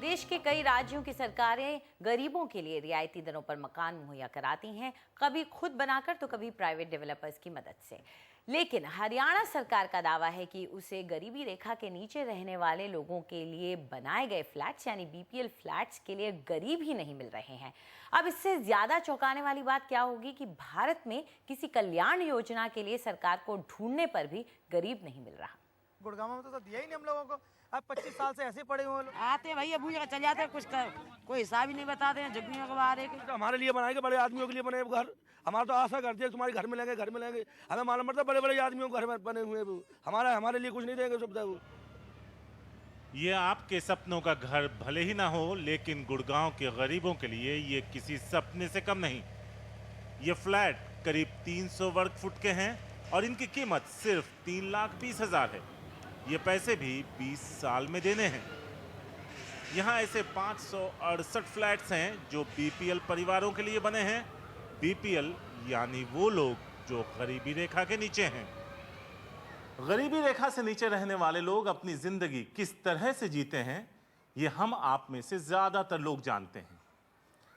देश के कई राज्यों की सरकारें गरीबों के लिए रियायती दरों पर मकान मुहैया कराती हैं, कभी खुद बनाकर तो कभी प्राइवेट डेवलपर्स की मदद से। लेकिन हरियाणा सरकार का दावा है कि उसे गरीबी रेखा के नीचे रहने वाले लोगों के लिए बनाए गए फ्लैट्स यानी बीपीएल फ्लैट्स के लिए गरीब ही नहीं मिल रहे हैं। अब इससे ज्यादा चौंकाने वाली बात क्या होगी कि भारत में किसी कल्याण योजना के लिए सरकार को ढूंढने पर भी गरीब नहीं मिल रहा। गुड़गांव में तो दिया ही नहीं हम लोगों को। अब 25 साल से ऐसे पड़े हुए लोग आते भैया भूजा चल जाते कुछ कोई हिसाब ही नहीं बताते हैं। झुग्गियों के बाहर एक तो हमारे लिए बनाएंगे, बड़े आदमियों के लिए बने घर। हमारा तो आशा करते हैं तुम्हारे घर मिलेंगे, घर मिलेंगे। हमें मालूम पड़ता बड़े बड़े आदमियों के घर बने हुए वो हमारे लिए कुछ नहीं देंगे सुविधा। वो ये आपके सपनों का घर भले ही ना हो, लेकिन गुड़गांव के गरीबों के लिए ये किसी सपने से कम नहीं। ये फ्लैट करीब 300 वर्ग फुट के हैं और इनकी कीमत सिर्फ 3,20,000 है। ये पैसे भी 20 साल में देने हैं। यहाँ ऐसे 568 फ्लैट्स हैं जो बीपीएल परिवारों के लिए बने हैं। बीपीएल यानी वो लोग जो गरीबी रेखा के नीचे हैं। गरीबी रेखा से नीचे रहने वाले लोग अपनी जिंदगी किस तरह से जीते हैं, ये हम आप में से ज्यादातर लोग जानते हैं।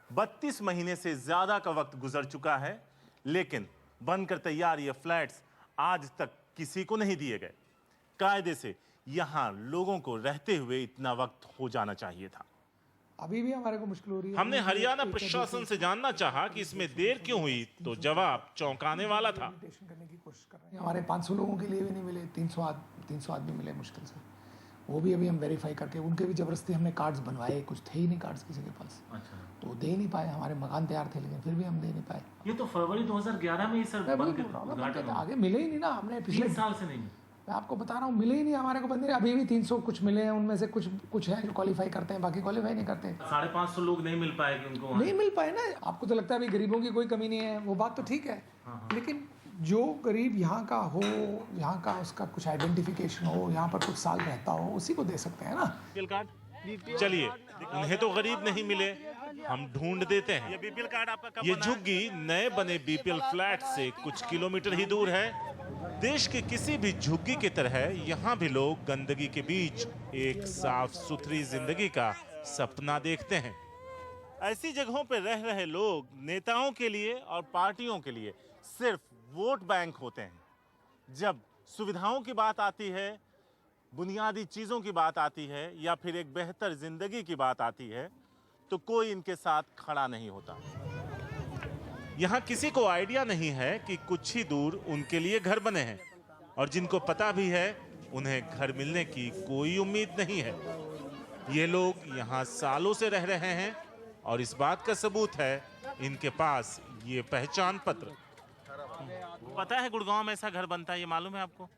32 महीने से ज्यादा का वक्त गुजर चुका है, लेकिन बनकर तैयार ये फ्लैट्स आज तक किसी को नहीं दिए गए। कायदे से यहाँ लोगों को रहते हुए इतना वक्त हो जाना चाहिए था। अभी भी हमारे को मुश्किल हो रही है। हमने हरियाणा प्रशासन से जानना चाहा कि इसमें देर क्यों हुई, तो जवाब चौंकाने वाला था। करने की कोशिश कर रहे हैं। हमारे 500 लोगों के लिए भी नहीं मिले, 300 आदमी मिले मुश्किल से। वो भी अभी हम वेरीफाई करके उनके भी जबरदस्ती हमने कार्ड्स बनवाए, कुछ थे ही नहीं कार्ड्स किसी के पास। अच्छा। तो दे नहीं पाए। हमारे मकान तैयार थे लेकिन फिर भी हम दे नहीं पाए। ये तो फरवरी 2011 में ही सर उद्घाटन आगे मिले ही नहीं ना। हमने पिछले 3 साल से नहीं। मैं आपको बता रहा हूँ मिले ही नहीं हमारे को बंदे। अभी भी 300 कुछ मिले हैं, उनमें से कुछ हैं जो क्वालिफाई करते हैं, बाकी क्वालिफाई नहीं करते। 550 लोग नहीं मिल पाए कि उनको नहीं मिल पाए ना। आपको तो लगता है अभी गरीबों की कोई कमी नहीं है, वो बात तो ठीक है। लेकिन जो गरीब यहाँ का हो, यहाँ का उसका कुछ आइडेंटिफिकेशन हो, यहाँ पर कुछ साल रहता हो, उसी को दे सकते हैं ना। बीपीएल कार्ड चलिए, उन्हें तो गरीब नहीं मिले, हम ढूंढ देते हैं। ये बीपीएल कार्ड आपका कब ये झुग्गी नए बने बीपीएल फ्लैट से कुछ किलोमीटर ही दूर है। देश के किसी भी झुग्गी की तरह यहाँ भी लोग गंदगी के बीच एक साफ सुथरी जिंदगी का सपना देखते हैं। ऐसी जगहों पर रह रहे लोग नेताओं के लिए और पार्टियों के लिए सिर्फ वोट बैंक होते हैं। जब सुविधाओं की बात आती है, बुनियादी चीजों की बात आती है, या फिर एक बेहतर जिंदगी की बात आती है, तो कोई इनके साथ खड़ा नहीं होता। यहाँ किसी को आइडिया नहीं है कि कुछ ही दूर उनके लिए घर बने हैं, और जिनको पता भी है उन्हें घर मिलने की कोई उम्मीद नहीं है। ये लोग यहाँ सालों से रह रहे हैं और इस बात का सबूत है इनके पास ये पहचान पत्र। पता है गुड़गांव में ऐसा घर बनता है, ये मालूम है आपको?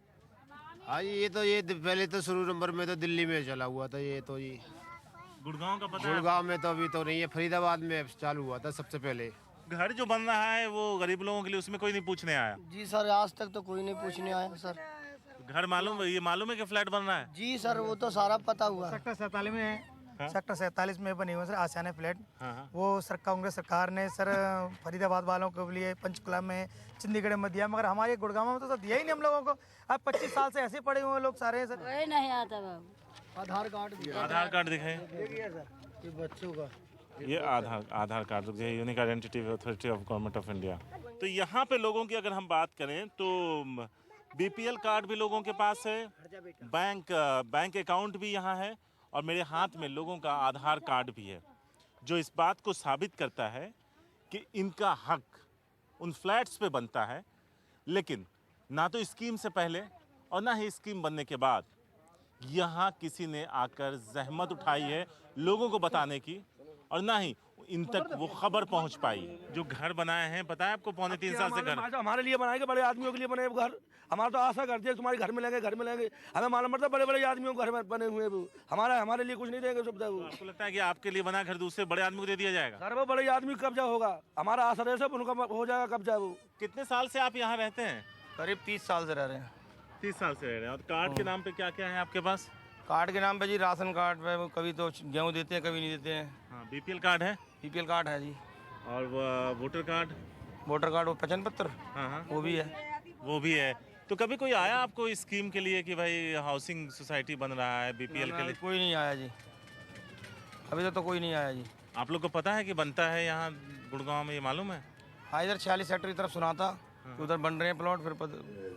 हाँ ये पहले तो शुरू नंबर में तो दिल्ली में चला हुआ था। ये तो ये गुड़गांव का पता है? गुड़गांव में तो अभी तो नहीं है, फरीदाबाद में चालू हुआ था सबसे पहले। घर जो बन रहा है वो गरीब लोगों के लिए, उसमें कोई नहीं पूछने आया? जी सर, आज तक तो कोई नहीं पूछने आया सर। घर मालूम है, ये मालूम है कि फ्लैट बन रहा है? जी सर, वो तो सारा पता हुआ। सेक्टर 47 में है। हाँ? सेक्टर 47 में बने हुए सर आशियाने फ्लैट। हाँ। वो सर कांग्रेस सरकार ने सर फरीदाबाद वालों के लिए, पंचकुला में, चंडीगढ़ में दिया, मगर हमारे गुड़गांव में तो सर दिया ही नहीं हम लोगों को। अब 25 साल से ऐसे पड़े हुए लोग सारे सर। वही नहीं आता बाबू। आधार कार्ड दिया। आधार कार्ड दिखाएं। देखिए सर, ये बच्चों का ये Aadhaar card, unique identity authority of government of India. तो यहाँ पे लोगों की अगर हम बात करें तो बीपीएल कार्ड भी लोगों के पास है, बैंक अकाउंट भी यहाँ है, और मेरे हाथ में लोगों का आधार कार्ड भी है, जो इस बात को साबित करता है कि इनका हक उन फ्लैट्स पे बनता है। लेकिन ना तो स्कीम से पहले और ना ही स्कीम बनने के बाद यहाँ किसी ने आकर जहमत उठाई है लोगों को बताने की, और ना ही इन तक वो खबर पहुंच पाई। जो घर बनाए हैं, पता है आपको, 3.25 साल से घर हमारे लिए बनाएंगे, बड़े आदमियों के लिए बने घर। हमारा तो आशा करते हैं तुम्हारे घर मिलेंगे, घर मिलेंगे। हमें मालूम पड़ता बड़े बड़े आदमियों के घर बने हुए वो हमारे लिए कुछ नहीं देंगे सुविधा। वो आपको लगता है कि आपके लिए बना घर दूसरे बड़े आदमी को दे दिया जाएगा? सर वो बड़े आदमी कब्जा होगा, हमारा आशा है सब उनका हो जाएगा कब्जा। वो कितने साल से आप यहाँ रहते हैं? करीब 30 साल से रह रहे हैं। 30 साल से रह रहे हैं। और कार्ड के नाम पे क्या क्या है आपके पास? कार्ड के नाम पे जी राशन कार्ड पे कभी तो गेहूँ देते हैं, कभी नहीं देते हैं। हाँ, बीपीएल कार्ड है? बीपीएल कार्ड है जी। और वोटर कार्ड? वोटर कार्ड, वो पहचान पत्र, हाँ, वो भी है। वो भी है। तो कभी कोई आया आपको इस स्कीम के लिए कि भाई हाउसिंग सोसाइटी बन रहा है बीपीएल के लिए? कोई नहीं आया जी। अभी तो कोई नहीं आया जी। आप लोग को पता है कि बनता है यहाँ गुड़गांव में, ये मालूम है? हाँ, इधर 46 सेक्टर की तरफ सुना था कि उधर बन रहे हैं प्लॉट। फिर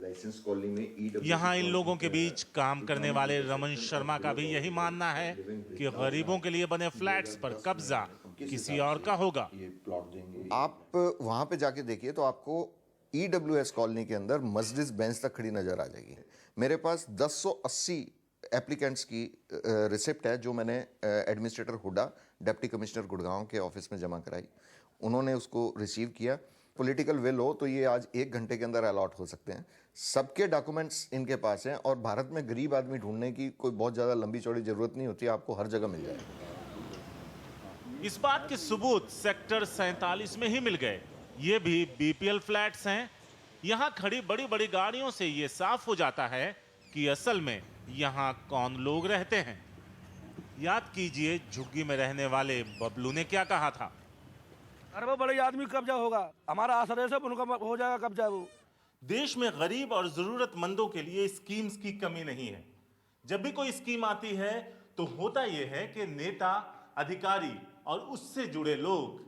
लाइसेंस कॉलोनी में EWS यहाँ इन लोगों के बीच काम करने वाले रमन शर्मा का भी यही मानना है कि गरीबों के लिए बने फ्लैट्स पर कब्जा किसी और का होगा। ये प्लॉट देंगे। आप वहां पे जाके देखिए तो आपको EWS कॉलोनी के अंदर मर्सिडीज बेंज तक खड़ी नजर आ जाएगी। मेरे पास 1080 एप्लीकेंट्स की रिसिप्ट है जो मैंने administrator HUDA, deputy commissioner Gurgaon के ऑफिस में जमा कराई। उन्होंने उसको रिसीव किया। पॉलिटिकल विल हो तो ये आज 1 घंटे के अंदर अलॉट हो सकते हैं। सबके डॉक्यूमेंट्स इनके पास हैं और भारत में गरीब आदमी ढूंढने की कोई बहुत ज़्यादा लंबी चौड़ी ज़रूरत नहीं होती, आपको हर जगह मिल जाएगा। इस बात के सबूत सेक्टर 47 में ही मिल गए। ये भी BPL फ्लैट्स हैं। यहाँ खड़ी बड़ी बड़ी गाड़ियों से ये साफ हो जाता है कि असल में यहाँ कौन लोग रहते हैं। याद कीजिए झुग्गी में रहने वाले बबलू ने क्या कहा था। अरे वो बड़े आदमी कब्जा होगा, हमारा आसरे से उनका हो जाएगा कब्जा। वो देश में गरीब और जरूरतमंदों के लिए स्कीम्स की कमी नहीं है। जब भी कोई स्कीम आती है तो होता यह है कि नेता, अधिकारी और उससे जुड़े लोग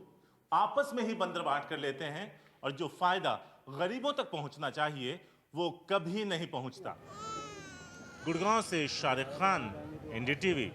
आपस में ही बंदरबाट कर लेते हैं और जो फायदा गरीबों तक पहुंचना चाहिए वो कभी नहीं पहुंचता। गुड़गांव से शारिक खान, NDTV।